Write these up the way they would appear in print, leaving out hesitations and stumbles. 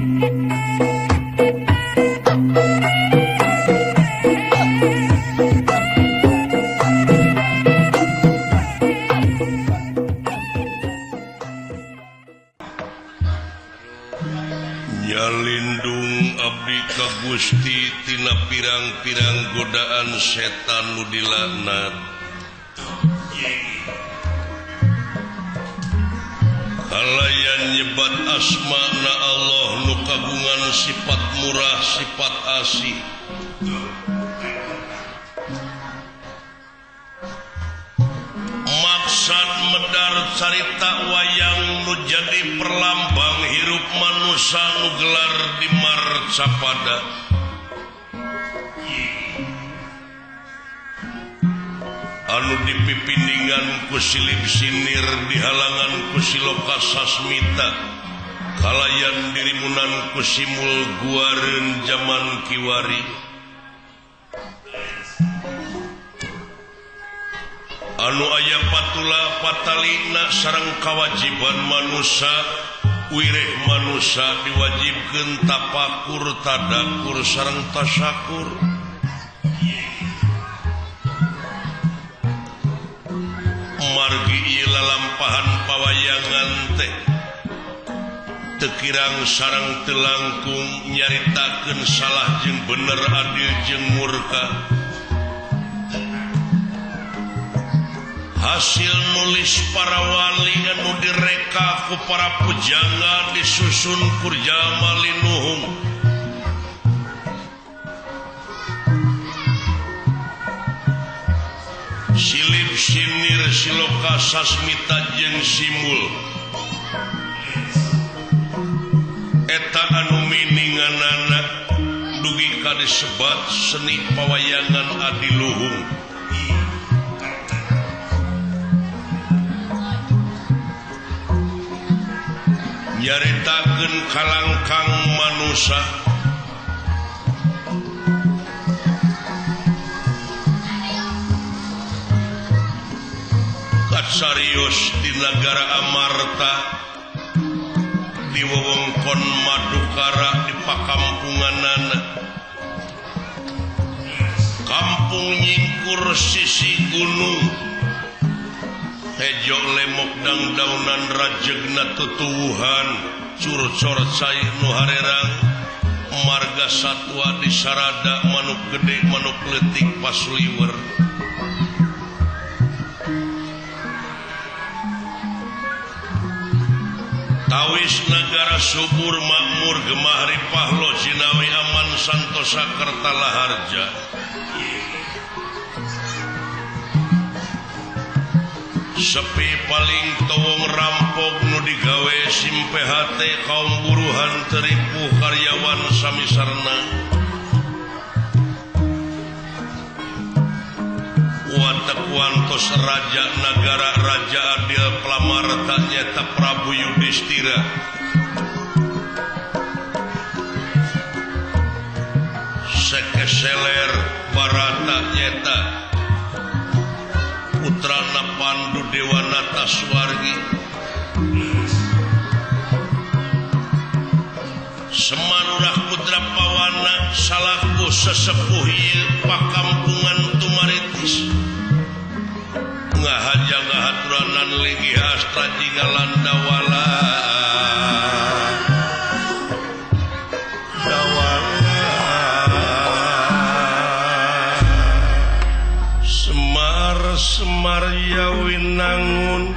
Nyalindung abdi ka Gusti tina pirang-pirang godaan setan nu dilaknat. Kalayan nyebat asma-Na Allah nu kagungan sifat murah, sifat asih. Maksad medar carita wayang nu jadi perlambang hirup manusia nu gelar di marcapada. Anu dipipindingan ku silip sinir dihalangan ku siloka sasmita. Kalayan dirimunan ku simul guareun zaman kiwari. Anu aya patula patalina sareng kawajiban manusia wireh manusia diwajibkeun tapakur tadakur sareng tasyakur. Margi ieu lalampahan pawayangan teh teu kirang sareng teu langkung nyaritakeun salah jeung bener, adil jeung murka. Hasil nulis para wali anu direka ku para pujangga disusun kurjama linuhung. Silip sinir siloka sasmita jeung simul eta anu mininganana dugi ka disebat seni pawayangan adiluhung. Nyaritakeun kalangkang manusia katsarios di negara Amarta di wewengkon Madukara di pakampunganana kampung nyingkur sisi gunung. Hejo lemok dangdaunan rajegna tutuwuhan curcor cai nu harerang marga satwa di sarada manuk gede manuk leutik pasliwer. Tawis negara subur makmur gemah ripah lo jinawi aman santosa kertalaharja. Sepi paling towong rampok nu digawe simpe hate kaum buruhan teripu karyawan samisarna. Watak wantos raja negara raja adil pelamarta nyata Prabu Yudhistira. Sekeseler barata nyata putrana Pandu Dewanata Swargi. Semanurah putra pawana salahku sesepuh ieu pakampungan tumaritis. Ngahaja ngahaturanan linggih astra jiga landawala. Semar yawinangun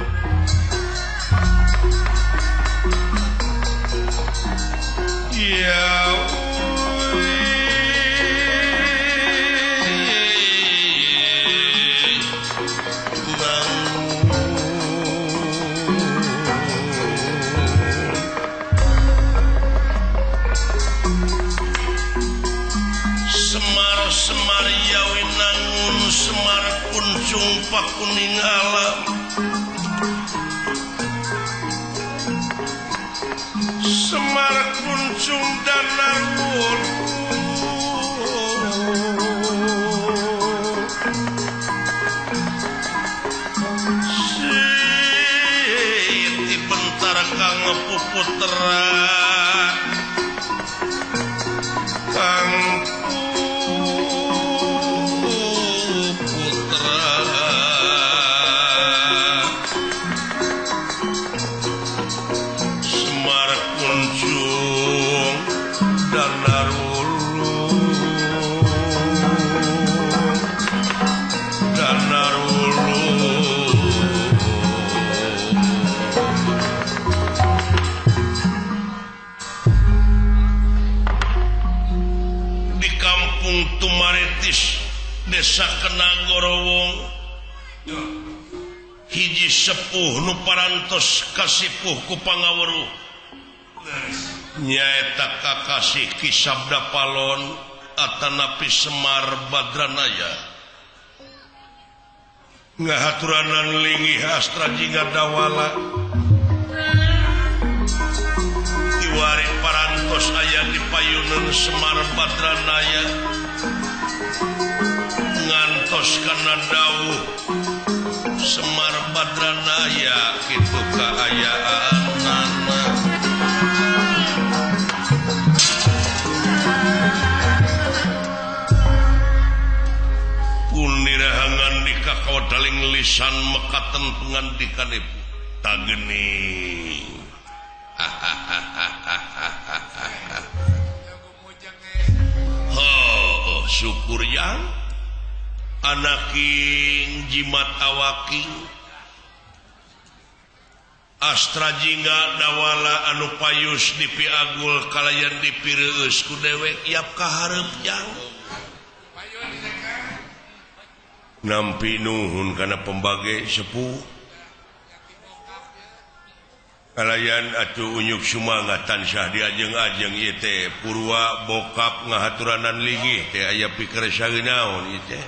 Semar yawinangun semar kuncung pakuning alam. Semar kuncung danarun siti bentar kang puputra Desa Kenagorowong hiji sepuh nu parantos kasipuh ku pangaweruh nyaeta kakasih Ki Sabda Palon atanapi Semar Badranaya ngahaturanan linggih astra jingga dawala diwari parantos aya di payunan Semar Badranaya ngantos kana dawuh Semar Badranaya kitu kaayaanana punirahangan di kakawadaling lisan mekaten pengandikanipun tageni syukur yang anaking jimat awaking astra jingga dawala anu payus di piagul kalayan dipireus ku dewek yap kaharep jang nampi nuhun kana pembage sepuh kalayan atuh unyuk sumangat tansah diajeng-ajeng ieu teh purwa bokap ngahaturanan linggih teh aya pikeun saeunaon ieu teh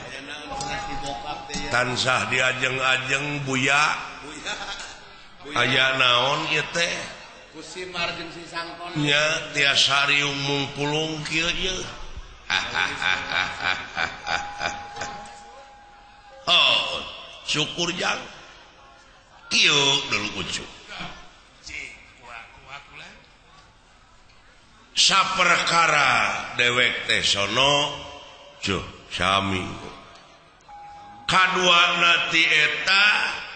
tansah diajeng-ajeng buya aya naon ieu teh kusimar jeung si sangkon nya tiasa riung mungpulung kieu ye oh syukur jang kieu dulu ucuk saperkara dewek teh sono juh sami kaduana ti eta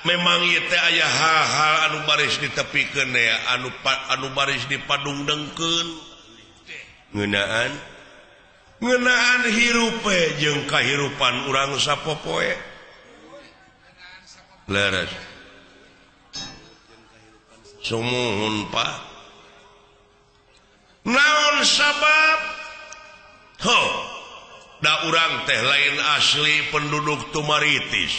memang ieu teh aya hal-hal anu baris ditepikeun ya anu baris dipadungdengkeun ngeunaan hirupe jeung kahirupan urang sapopoe leres sumuhun Pak naon sabab da urang teh lain asli penduduk Tumaritis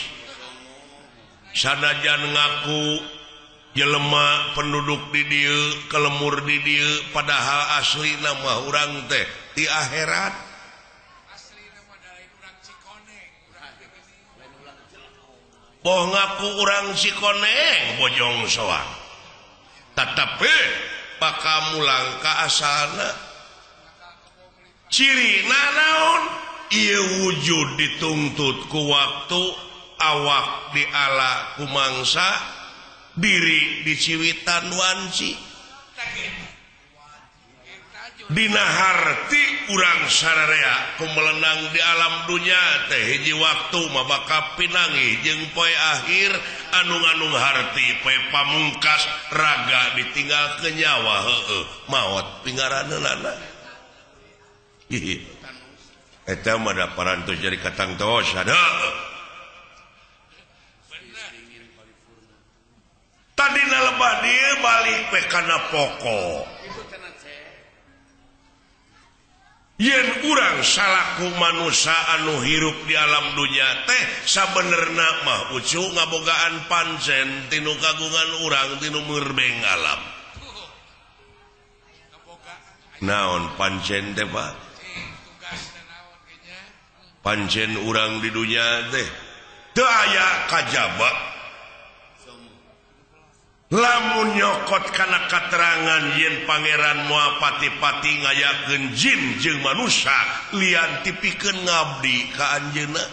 sanajan ngaku jelema penduduk di dieu kelemur di dieu padahal asli nama urang teh di akhirat asli nama dari urang Cikoneng boh ngaku urang Cikoneng bojong soang tetapi pakamulang ka asalna ciri naon ieu wujud dituntut ku waktu awak diala ku mangsa diri diciwitan wanci dina harti urang sararea kumelenang di alam dunya teh hiji waktu mah bakal pinangih jeung poe akhir anu harti poe pamungkas raga ditinggal ke nyawa maot pingaraneunana eta mah da parantos jadi katang tos ada tadina lebah dieu balik we kana pokok yen urang salaku manusia anu hirup di alam dunya teh sabenerna mah ucu ngabogaan pancen tinu kagungan urang tinu merbeng alam naon pancen teh Pak pancen urang di dunya teh teu aya kajaba lamun nyokot kana katerangan yen pangeran moal pati-pati ngayakeun jin jeung manusia lian tipikeun ngabdi ka anjeunna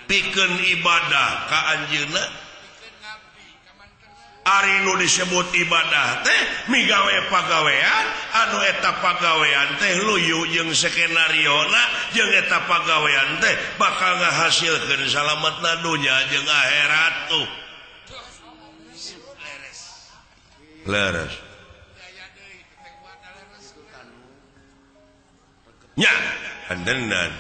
pikeun ibadah ka anjeunna ari nu disebut ibadah teh migawe pagawean anu eta pagawean teh luyu jeung skenariona jeung eta pagawean teh bakal ngahasilkeun salametna dunya jeung akhirat tuh leres nya kantenan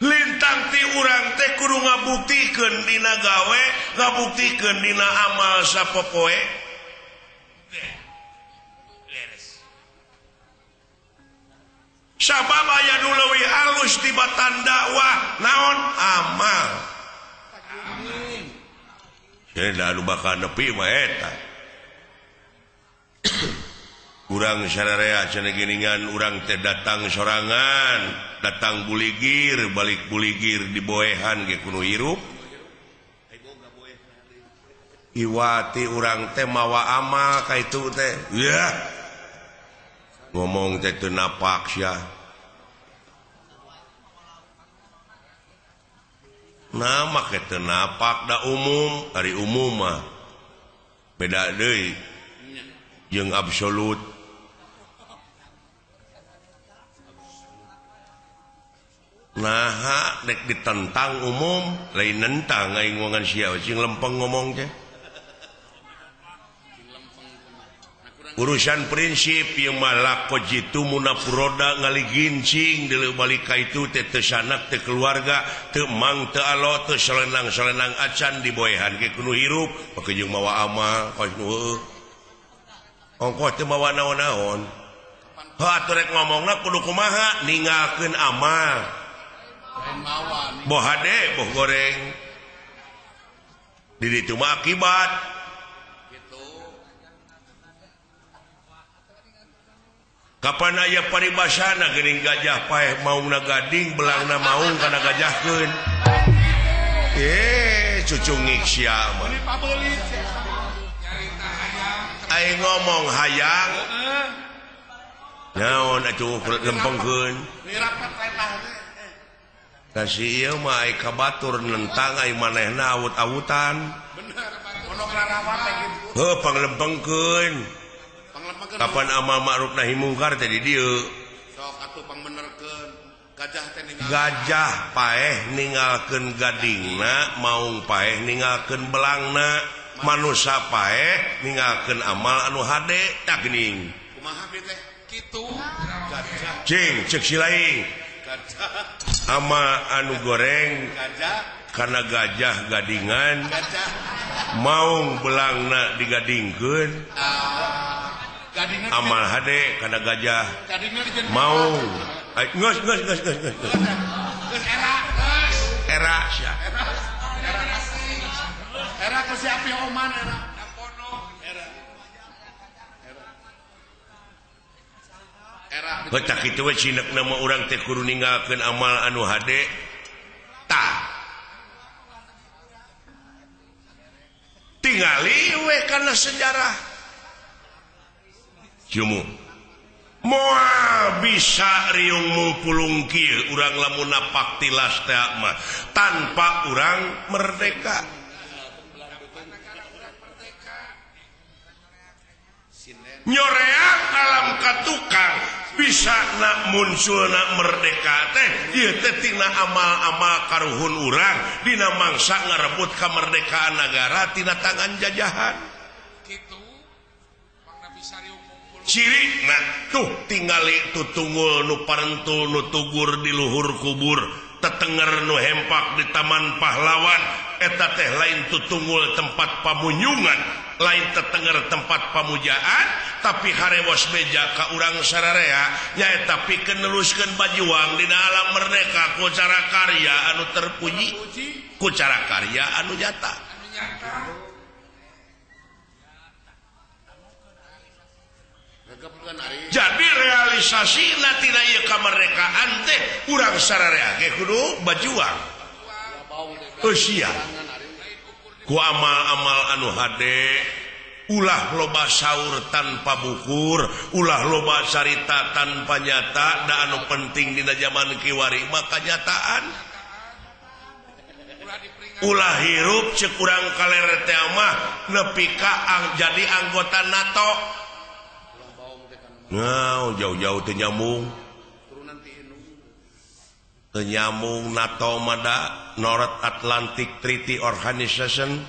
lintang ti urang teh kudu ngabuktikeun dina gawe ngabuktikeun dina amal sapopoe sabab aya nu leuwih alus tibatan dakwah naon amal cenah anu bakal nepi mah eta urang sararea cenah geuningan urang teh datang sorangan datang buligir balik buligir di boehan ge kudu hirup iwati urang teh mawa amal ka itu teh ya ngomong teh teu napak sia nah make teu napak da umum ari umum mah beda deui jeung absolut nah dek ditentang umum lain nentang aing ngomongan sia cing lempeng ngomong teh urusan prinsip yang malah kojitu munafuroda ngali gincing dulu balik ka itu teh teu sanak teh keluarga teu mang teu alo teu solenang-solenang acan di boehan ge kudu hirup pake jeung mawa amal kos nu heueuh ongkos teu mawa naon-naon atuh rek ngomongna kudu kumaha ninggalkeun amal boh hade boh goreng di ditu mah akibat kapan aya paribasana geuning gajah paeh maungna gading belangna maung kana gajahkeun cucungik sia mah aing ngomong hayang naon atuh lempengkeun da si ieu mah ai kabatur nentang ai manehna awut-awutan heuh panglempengkeun kapan amal ma'ruf nahi mungkar teh di dieu sok atuh pangbenerkeun gajah paeh ninggalkeun gadingna maung paeh ninggalkeun belangna manusia paeh ninggalkeun amal anu hade tak geuning kumaha teh kitu gajah cing ceuk si laing gajah amal anu goreng gajah kana gajah gadingan gajah maung belangna digadingkeun amal hade kana gajah mau geus era sia era ku si api oman era beutak kitu we cinekna mah urang teh kudu ninggalkeun amal anu hade tah tingali we kana sejarah Jumu moal bisa riung mungpulung kieu urang lamun napak tilas teh mah tanpa urang merdeka nyoreang alam katukang bisa nak munculna merdeka teh ieu teh tina amal-amal karuhun urang dina mangsa ngarebut kamerdekaan negara tina tangan jajahan kitu ciri nah tuh tingali tutunggul nu parentul nu tugur di luhur kubur tetenger nu hempak di taman pahlawan eta teh lain tutunggul tempat pamunyungan lain tetenger tempat pamujaan tapi harewos beja ka urang sararea nyaeta pikeun neluskeun bajuang dina alam merdeka ku cara karya anu terpuji ku cara karya anu nyata jadi realisasi tina ieu kamardekaan teh urang sararea ge kudu bajuang sia ku amal-amal anu hade ulah loba saur tanpa bukur ulah loba carita tanpa nyata da anu penting dina zaman kiwari mah kanyataan ulah hirup ceuk urang kalere teh mah nepi ka jadi anggota NATO. Ngau jauh-jauh teu nyambung. Teu nyambung NATO mada North Atlantic Treaty Organization.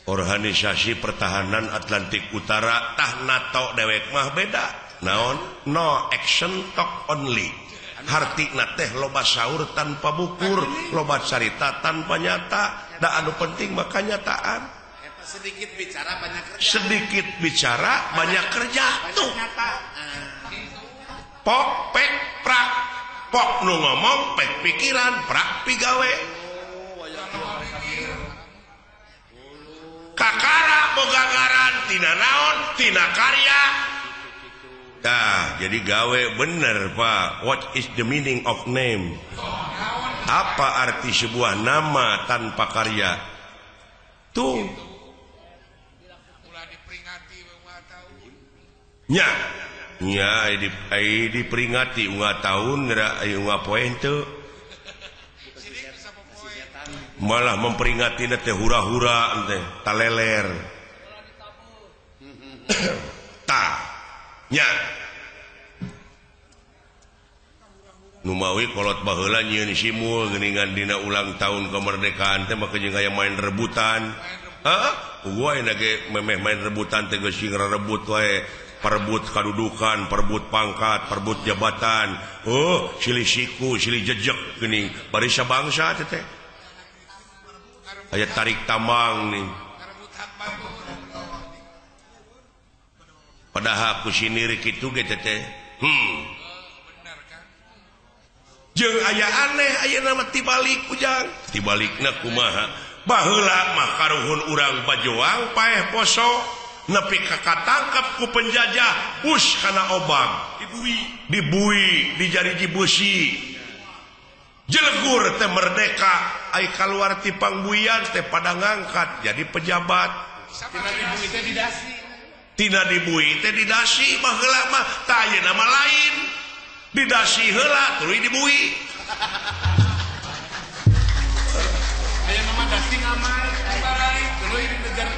Organisasi Pertahanan Atlantik Utara tah NATO dewek mah beda. Naon? No action talk only. Hartina teh loba saur tanpa bukur, loba carita tanpa nyata. Da anu penting mah kanyataan. sedikit bicara banyak kerja. Sedikit bicara banyak kerja tuh. Pok pek prak. Pok nu ngomong pek pikiran prak pigawe. Kakara boga ngaran tina naon tina karya. Nah, jadi gawe bener Pak. What is the meaning of name? Apa arti sebuah nama tanpa karya? Tuh. Nya, diperingati unggah tahun unggah poin tuh. Malah memperingati teh hura-hura teh taleler. Ta. Nya. Numawi kolot baheula nyieun simul geuningan dina ulang tahun kemerdekaan teh maka jeung aya main rebutan. Heeh, gua aya ge memeh main rebutan teh geus rebut wae. Perebut kedudukan, perebut pangkat, perebut jabatan. Oh, silih siku, silih jejek geuning bari sabangsa teh. Aya tarik tambang nih. Padahal ku sinirik kitu ge teh. Jeung aya aneh aya nama tibalik ujang. Tibalikna kumaha? Baheula mah karuhun urang bajoang paeh poso. Nepi kakatangkap ku penjajah us kana obang dibui dijariji besi jelegur teh merdeka ai kaluar ti pangbuian teh pada ngangkat jadi pejabat tina dibui teh didasi mah heula mah tah aya nama lain didasi heula tuluy dibui aya nama dasi ngamal tuluy dinejar.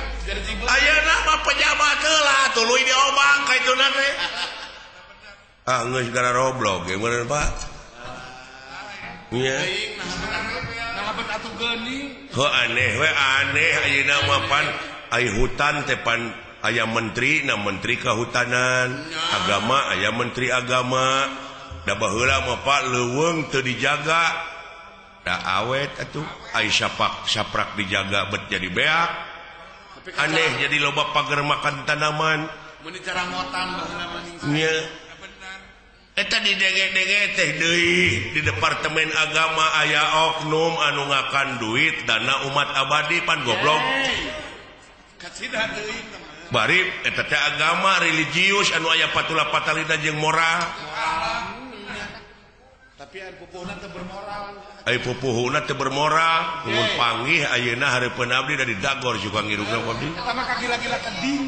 Ayeuna mah pejabat heula tuluy diobang ka ituna teh. Ah geus gara roblog ge bener Pak. Nya. Nah bet atuh geuning. Heuh aneh we aneh ayeuna mah pan ai hutan teh pan aya menteri na menteri kahutanan, agama aya menteri agama. Da baheula mah Pak leuweung teu dijaga. Da awet atuh ai saprak dijaga bet jadi beak. Aneh jadi loba pagar makan tanaman mun cara ngotan nya eta di dege-dege teh deui di departemen agama aya oknum anu ngakan duit dana umat abadi pan goblok kasida deui bari eta teh agama religius anu aya patula patalina jeung moral tapi anu pupuhna teu bermoral ai pupuhuna teu bermoral mun panggih ayeuna hareupeun abdi da didagor juga ngirungna abdi eta mah kagila-gila keding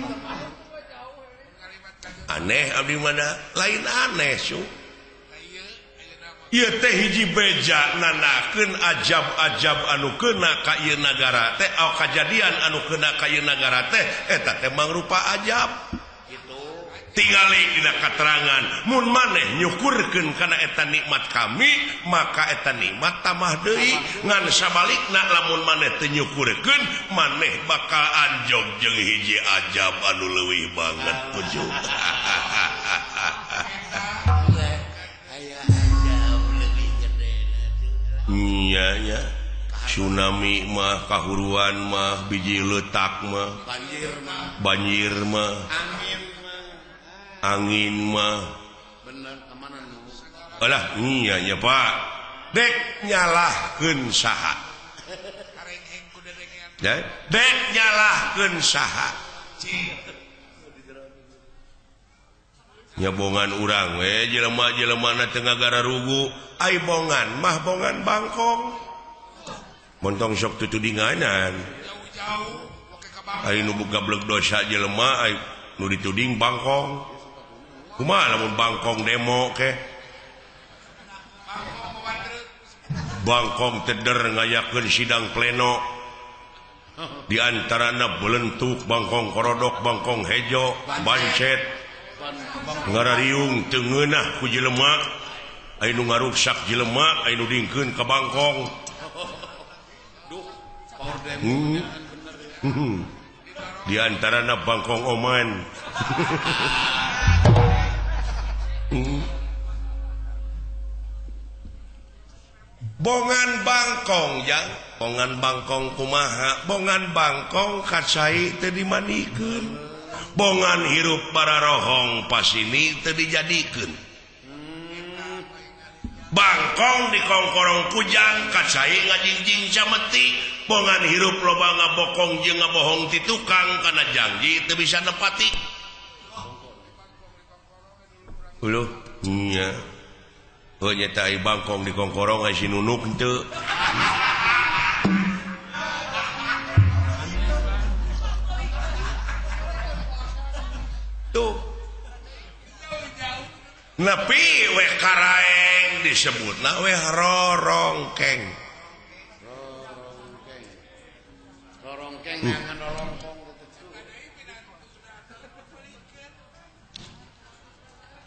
aneh abdi mana lain aneh su ieu teh hiji beja nanakeun ajab-ajab anu keuna ka ieu nagara teh kajadian anu keuna ka ieu nagara teh eta teh mangrupa ajab tingali dina katerangan mun maneh nyukurkeun kana eta nikmat kami maka eta nikmat tamah deui ngan sabalikna lamun maneh teu nyukurkeun maneh bakal anjog jeung hiji ajab anu leuwih banget puju nya tsunami mah kahuruan mah biji leutak mah banjir mah angin mah bener amanan alah iya nya Pak dek nyalahkeun saha dek nyalahkeun saha nya bongan urang we jelema-jelemana teu ngagara rugu ai bongan mah bongan bangkong montong sok tutudinganan ai nu gablek dosa jelema ai nu dituding bangkong kumaha lamun bangkong demo ke bangkong teder ngayakeun sidang pleno di antarana belentuk bangkong korodok bangkong hejo bancet ngarariung teu ngeunah ku jelema aya nu ngaruksak jelema aya nu dingkeun ka bangkong di antarana bangkong oman bongan bangkong ya bongan bangkong kumaha bongan bangkong kacai teu dimanikeun bongan hirup para rohong pas ini teu dijadikeun bangkong di kongkorong kujang kacai ngajingjing cameti bongan hirup loba ngabokong jeung ngabohong ti tukang kana janji teu bisa nepati uluh nya oh nyata ai bangkong di kongkorong ai si nunuk henteu tuh nepi we karaeng disebutna we rorongkeng ngan rorongkong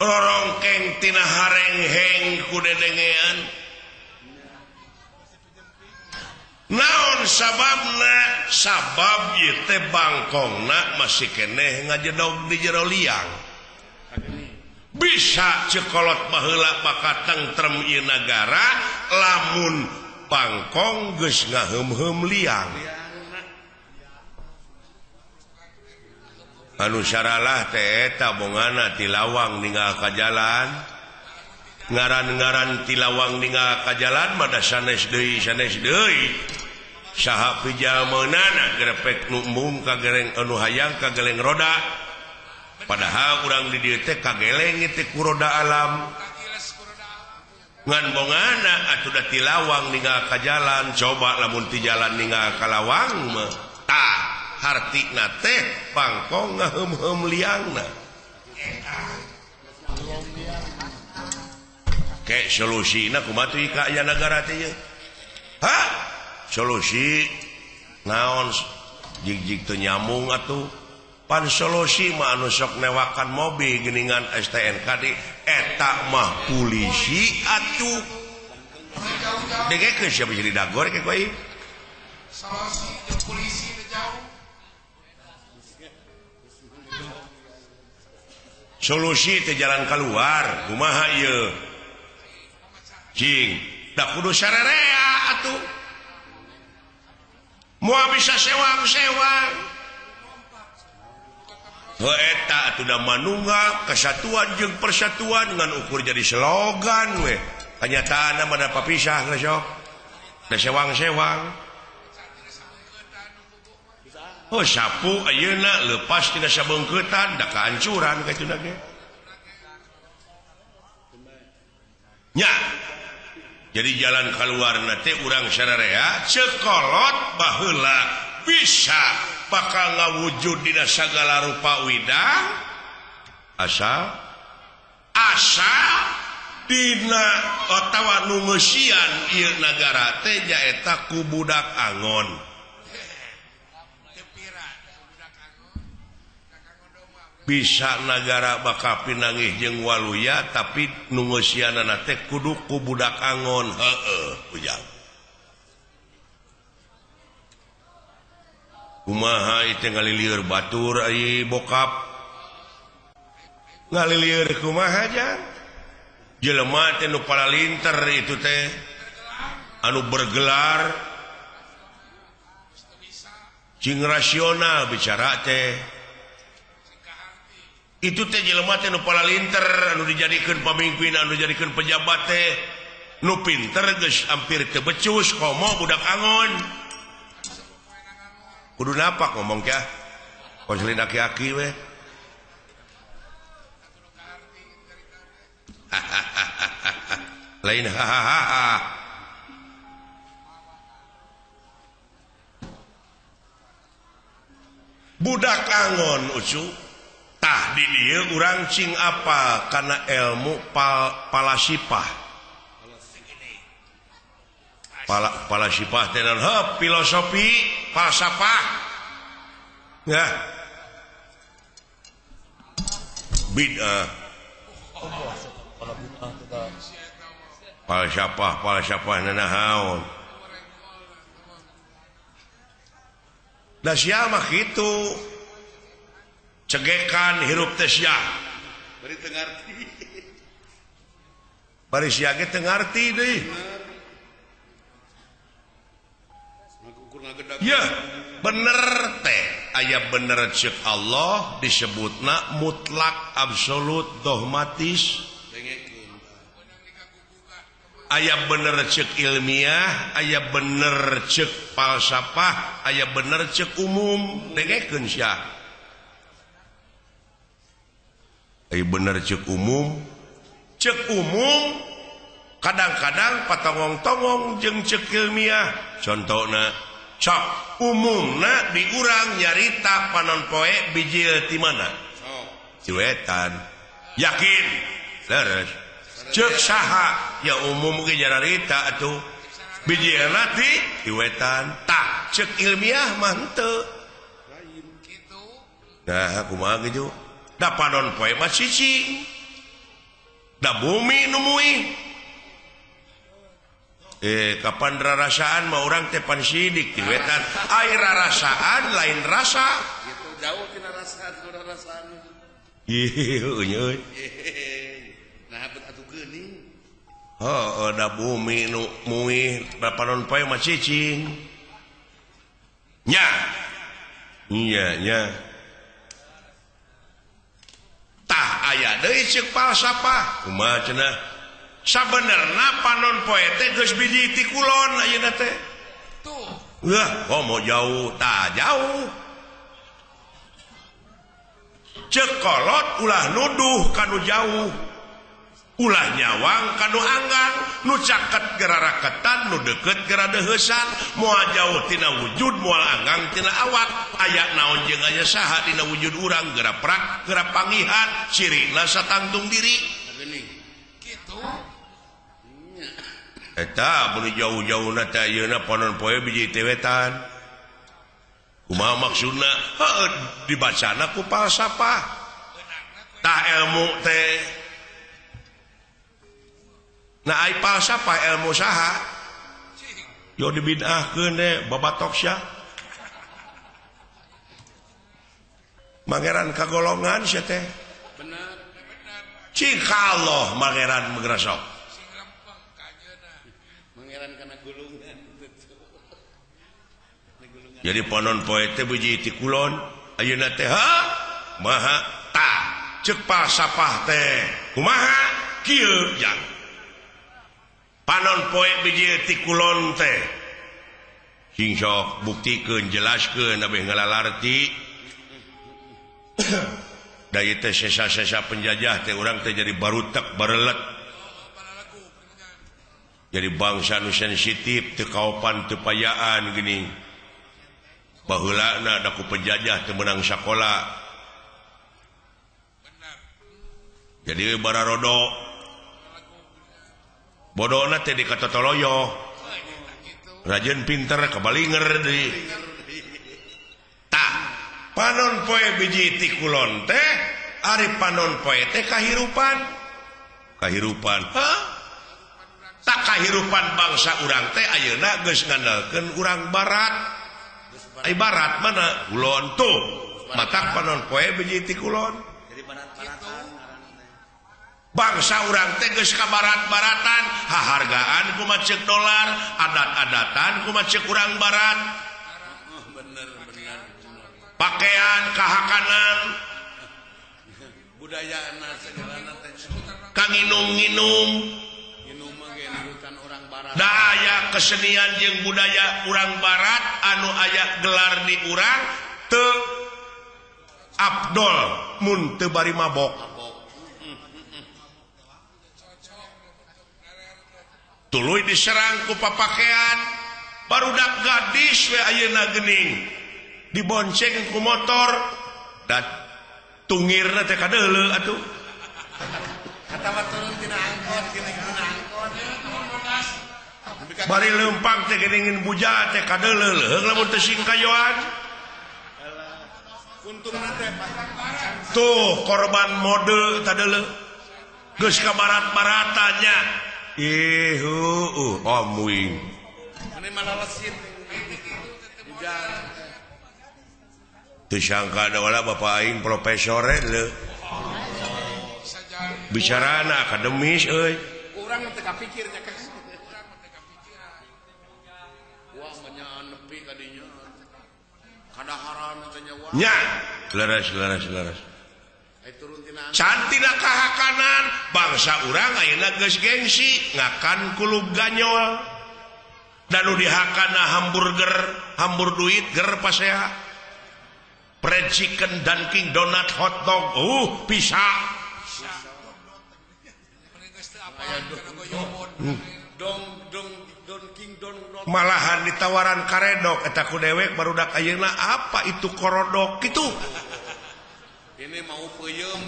rorongkeng tina harengheng ku dedengean naon sababna sabab ieu teh bangkongna masih keneh ngajedog di jero liang bisa cekolot baheula maka tentrem ieu nagara lamun bangkong geus ngaheum-heum liang anu saralah teh eta bongana ti lawang ninggal ka jalan ngaran-ngaran ti lawang ninggal ka jalan mah da sanes deui saha pijalmeunana grepek nu embung ka geleng anu hayang ka geleng roda padahal urang di dieu teh kageleng teh ku roda alam ngan bongana atuh da ti lawang ninggal ka jalan coba lamun ti jalan ninggal ka lawang mah tah hartina teh bangkong ngaheum-heum liangna ke solusina kumaha teh ka aya nagara teh ye ha solusi naon jig-jig teu nyambung atuh pan solusi mah anu sok newakan mobil geuningan STNK di eta mah polisi atuh degekeun sia bisa didagor ke koi solusi jeung polisi teh jauh solusi teh jalan keluar kumaha ieu cing da kudu sararea atuh moal bisa sewang-sewang eta atuh da manunggal kesatuan jeung persatuan dengan ukur jadi slogan we kanyataanna mah da papisah geus sok da sewang-sewang oh sapu ayeuna leupas tina sabeungkeutan da kahancuran kaituna ge nya jadi jalan keluarna teh urang sararea cekolot baheula bisa bakal ngawujud dina sagala rupa widang asal dina otawa nu ngeusian ieu nagara teh nyaeta ku budak angon bisa negara bakal pinangih jeung waluya tapi nu ngeusianana teh kudu ku budak angon heueuh ujang kumaha ieu ngalilieur batur ai bokap ngalilieur kumaha jang jelema teh nu palalinter itu teh anu bergelar cing rasional bicara teh itu teh jelema teh nu palalinter anu dijadikeun pamimpin anu dijadikeun pejabat teh nu pinter geus hampir teu becus komo budak angon kudu napak ngomong teh konselin aki-aki we lain hahaha budak angon ucu tah di dieu urang cing apa kana ilmu palasipah palasipah teh naon filosofi falsafah ya bid'ah falsafah nanahaun da sia mah kitu cegekan hirup teh sia bari teu ngarti bari sia ge teu ngarti deui ya bener teh aya bener cek Allah disebutna mutlak absolut dogmatis aya bener cek ilmiah aya bener cek falsafah aya bener cek umum dengekeun sia aya bener cek umum kadang-kadang patongong-tongong jeung cek ilmiah contohna sok umumna di urang nyarita panon poe bijil ti mana ciwetan yakin leres cek saha ya umum ge nyarita atuh bijilna ti ciwetan tah cek ilmiah mah henteu kitu nah kumaha kitu da panon poe mah cicing da bumi nu muih kapan rarasaan mah orang tepan sidik di wetan air rarasaan lain rasa gitu jauh tina rasaan iya nah atuh geuning da bumi nu muih da panon poe mah cicing nya nya tah aya deui ceuk falsafah kumaha cenah sabenerna panon poe teh geus biji ti kulon ayeuna teh tuh mau jauh tah jauh ceuk kolot ulah nuduh kanu jauh ulah nyawang kanu anggang nu caket geura raketan nu deukeut geura deheusan moal jauh tina wujud moal anggang tina awak aya naon jeung aya saha dina wujud urang geura prak geura pangihan cirina satangtung diri kitu eta mun jauh-jauhna teh ayeuna panon poe biji tewetan kumaha maksudna heuh dibacana ku falsafah tah ilmu teh nah ai falsafah ilmu saha yo dibid'ahkeun teh babatok sia mangeran kagolongan sia teh bener cing Allah mangeran megrasok jadi panon poe teh biji ti kulon ayeuna teh maha tah ceuk falsafah teh kumaha kieu jang panon poe biji ti kulon teh sing sok buktikeun jelaskeun abeh ngalalarti da ieu teh sesa-sesa penjajah teh urang teh jadi barutek barelet jadi bangsa nu sensitif teu kaopan teu payaan gini baheulana da ku penjajah teu meunang sakola jadi bararodo bodona teh dikatotoloyo rajin pinter kabalinger deui tah panon poe biji ti kulon teh ari panon poe teh kahirupan tak kahirupan bangsa urang teh ayeuna geus ngandalkeun urang barat ai barat mana kulon tuh matak panon poe biji ti kulon jadi barat-baratan bangsa urang teh geus ka barat-baratan hahargaan kumaha ceuk dolar adat-adatan kumaha ceuk urang barat bener pakaian kahakanan budayana segalana teh ka nginum-nginum da aya kesenian jeung budaya urang barat anu aya gelar di urang teu abdol mun teu bari mabok tuluy diserang ku papakean barudak gadis we ayeuna geuning dibonceng ku motor dan tungirna teh kadeuleu atuh kata turun tina angkot geuning tina angkot bari leumpang teh geuning buja teh kadeuleu leuheung lamun teu sing kayoan untungna teh tuh korban mode tadeuleu geus ka barat-baratannya omuing ane malalesit teu sangka da wala bapak aing profesor le bicarana akademis euy urang teu kapikir nya nya leres cantina kahakanan bangsa urang ayeuna geus gengsi ngakan kulub ganyol dan nu dihakana hambur duit ger pasea fried chicken Dunkin donut hot dog bisa malahan ditawaran karedok eta ku dewek barudak ayeuna apa itu korodok gitu ini mau peuyeum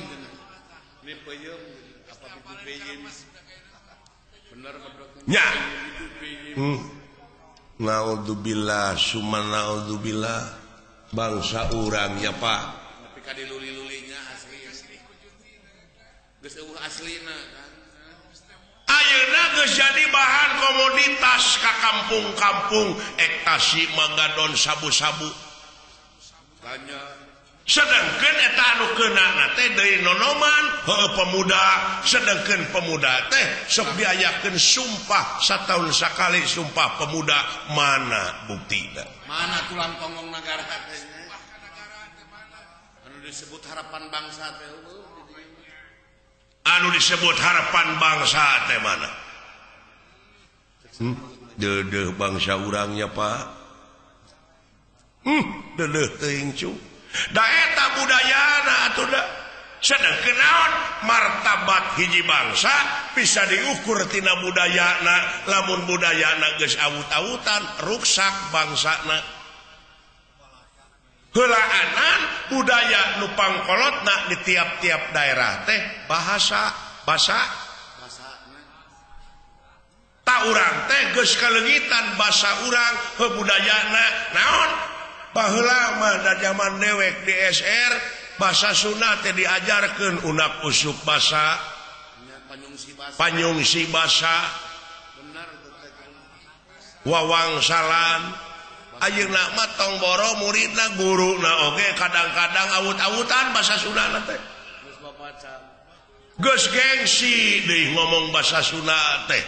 ini peuyeum apa itu peuyeum bener nya naudzubillah summa naudzubillah bangsa urang ya Pak tapi kadiluli-lulinya asli geus eueuh aslina kan ayeuna geus jadi bahan komoditas ka kampung-kampung ektasi magadon sabu-sabu banyak sedangkan eta anu keunana teh deui nonoman pemuda sedangkan pemuda teh sok diayakeun sumpah sataun sakali sumpah pemuda mana buktina mana tulang punggung negara teh anu disebut harapan bangsa teh anu disebut harapan bangsa teh mana deudeuh bangsa urangnya Pak deudeuh teuing cu da eta budayana atuh da sedangkeun naon martabat hiji bangsa bisa diukur tina budayana lamun budayana geus awut-awutan ruksak bangsana heulaanan budaya nu pangkolotna di tiap-tiap daerah teh bahasa ta urang teh geus kaleungitan basa urang budayana naon baheula mah da zaman dewek di SR basa Sunda teh diajarkeun unak usuk basa panyungsi basa wawangsalan ayeuna mah tong boro muridna guruna oge kadang-kadang awut-awutan basa Sunda teh geus gengsi deui ngomong basa Sunda teh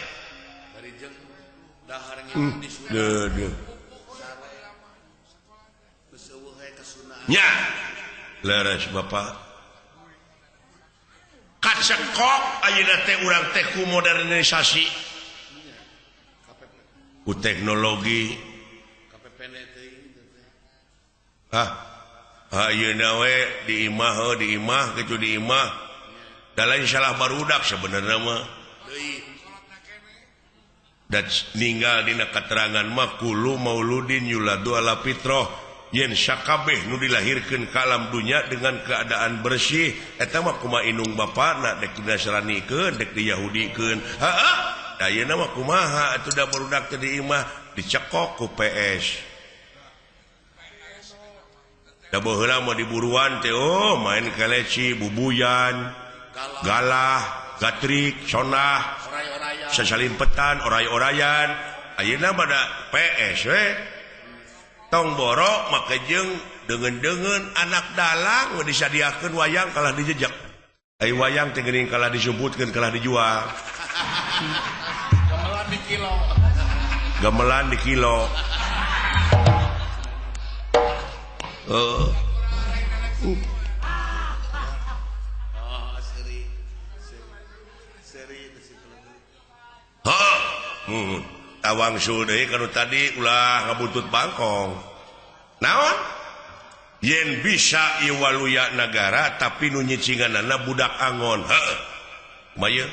nya leres Bapak kacekok ayeuna teh urang teh ku modernisasi ku teknologi ayeuna we di imah kitu di imah da lain salah barudak sebenarnya mah dan ninggal dina keterangan mah kulu mauludin yuladu ala fitrah yen sakabeh nu dilahirkeun ka alam dunya dengan keadaan bersih eta mah kumaha indung bapana dek dinasranikeun dek diyahudikeun ayeuna mah kumaha atuh da barudak teh di imah dicekok ku PS da baheula mah diburuan teh main keleci bubuyan galah gatrik sonah sasalimpetan oray-orayan ayeuna mah da PS we tong borok make jeung deungeun anak dalang disadiakeun wayang kalah dijejak ai wayang teh geuning kalah disumputkeun kalah dijual gamelan di kilo tawang sudeui kanu tadi ulah ngabutut bangkong naon yen bisa ieu waluya nagara tapi nu nyicinganana budak angon maya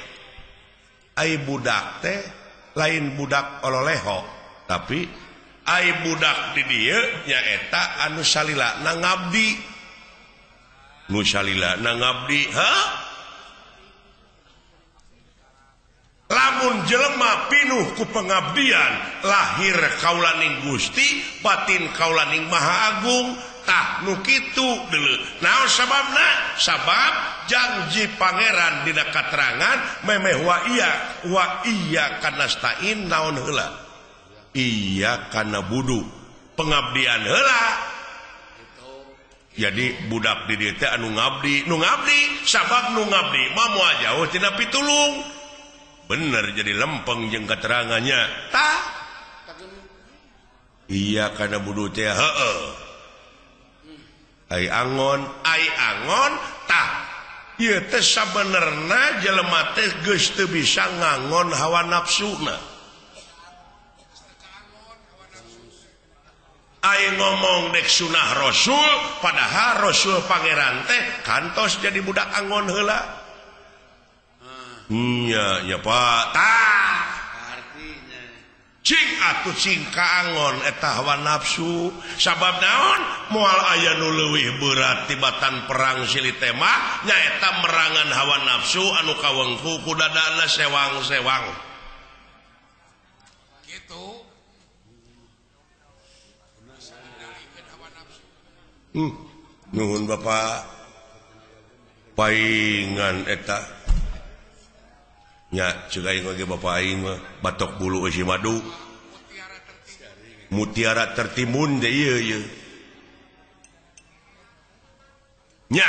ai budak teh lain budak ololeho tapi ai budak di dieu nyaeta anu salila na ngabdi nu salila na ngabdi lamun jelema pinuh ku pengabdian lahir kaulaning Gusti batin kaulaning Maha Agung tah nu kitu deuleu naon sababna sabab janji pangeran dina katerangan memeh wa iya kana stain naon heula iya kana budu pengabdian heula jadi budak di dieu teh anu ngabdi sabab nu ngabdi mah moal jauh tina pitulung bener jadi lempeng jeung keterangannya iya karena budu teh heeh ai angon tah ieu teh sabenerna jelema teh geus teu bisa ngangon hawa nafsuna ai ngomong dek sunah rasul padahal rasul pangeran teh kantos jadi budak angon heula nya Pak tah artinya cing atuh cing kaangon eta hawa nafsu sabab naon moal aya nu leuwih berat tibatan perang silih teh mah nyaeta merangan hawa nafsu anu kawengku ku dadana sewang-sewang gitu nuhun Bapak paingan eta nya ceuk aing ge Bapak aing mah batok bulu eusi madu mutiara tertimbun teh ieu nya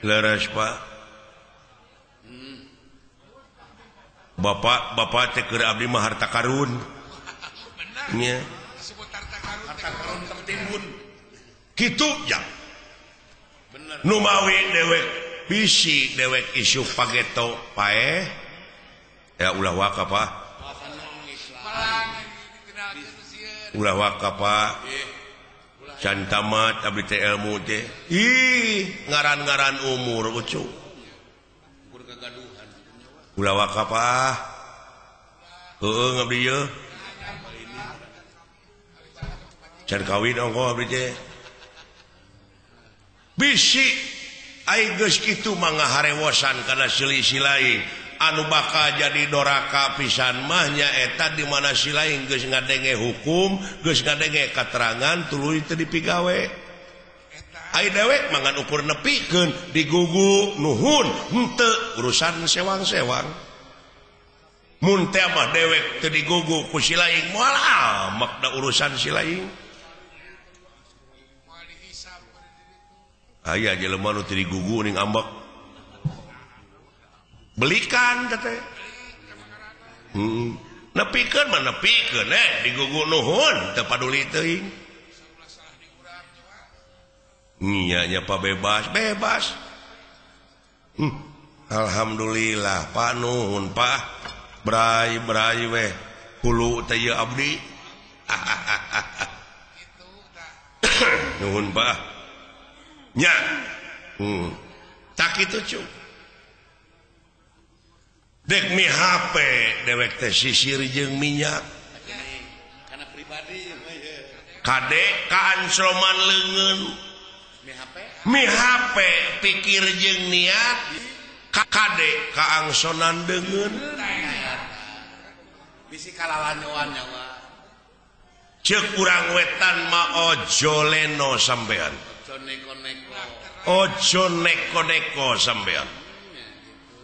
leres Pak Bapak teh keur abdi mah harta karun nya harta karun tertimbun kitu ya bener nu mawi dewek bisi dewek isu pageto pae ya ulah waka Pak ulah waka Pak can tamat abdi teh ilmu teh ih ngaran-ngaran umur ucu berkegaduhan ulah waka Pak heueuh ngabdi yeuh can kawin ongko abdi teh bisi ai geus kitu mah ngaharewosan kana selisih lain anu bakal jadi doraka pisan mah nyaeta di mana si lain geus ngadenge hukum geus ngadenge katerangan tuluy teu dipigawe ai dewek mangan ukur nepikeun digugu nuhun henteu urusan sewang-sewang mun teh mah dewek teu digugu ku si lain moal amak da urusan si lain aya jelema nu teu digugu ning ambek belikan teh nepikeun mah nepikeun digugu nuhun teu paduli teuing nya nya Pak bebas alhamdulillah Pak nuhun Pak brai we hulu teh ieu abdi nuhun Pak nya tak kitu cu dek mi HP dewek teh sisir jeung minyak karena pribadi kade kaansloman leungeun mi HP pikir jeung niat kade kaangsonan deungeun bisi kalawan nyawa ceuk urang wetan mah ojo leno sampean ojo neko-neko sampean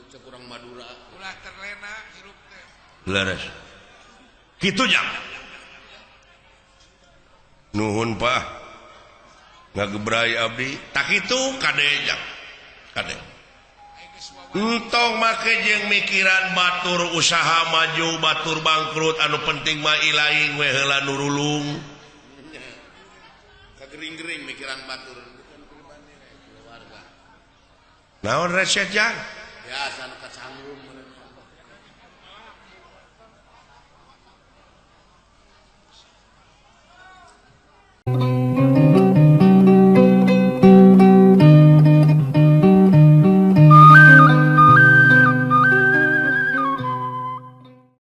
cek urang Madura ulah terlena hirup teh leres kitu nya nuhun Pak ngagebrai abdi tak kitu kade nya kade entong make jeung mikiran batur usaha maju batur bangkrut anu penting mah ilaing we heula nurulung kagering-gering mikiran batur naon reset jang biasa nu kacangrum